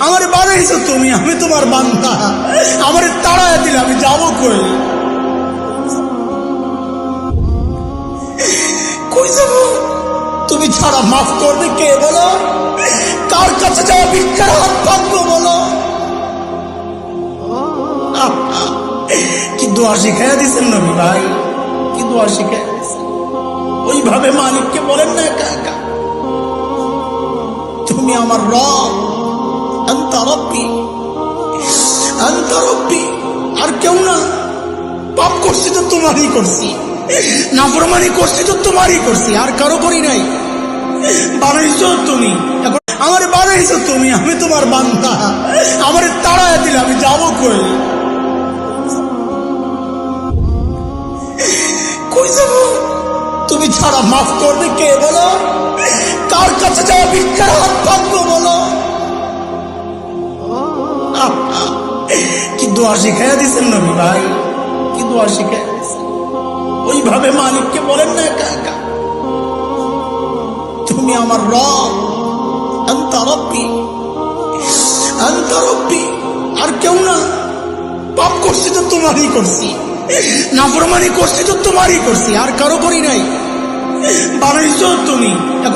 আমার বানাইছো তুমি, আমি তোমার বান্দা। আমার তাড়ায় দিলে আমি যাবো কই? কই যাবো? তুমি ছাড়া মাফ করবে কে বলো? কার কাছে যাওয়া ভিক্ষার হাত পাতবো বলো? কি দোয়া শিখাইয়া দিচ্ছেন নবী ভাই, কি দোয়া শিখাইয়া দিচ্ছেন। ওইভাবে মালিককে বলেন না একা একা, তুমি আমার রব, আনতা রব্বি, আনতা রব্বি, আর কেউ না। পাপ করছি তো তোমারই করছি, নাফরমানি করছি তো তোমারই করছি, আর কারো করি নাই। বানাইছো তুমি, এখন আমার বানাইছো তুমি, আমি তোমার বান্দা। আমার তাড়ায় দিলে আমি যাবো কই? কই যাবো? তুমি ছাড়া মাফ করবে কে বলো? কার কাছে যাওয়া ভিক্ষার হাত পাতবো বলো? কি দোয়া শিখাইয়া দিচ্ছেন নবী ভাই, কি দোয়া শিখাইয়া দিচ্ছেন। ওইভাবে মালিককে বলেন না একা একা, তুমি আমার রব, আনতা রব্বি, আনতা রব্বি, আর কেউ না। পাপ করছি তো তোমারই করছি, নাফরমানি করছি তো তোমারই করছি, আর কারো করি নাই। বানাইছো তুমি, এখন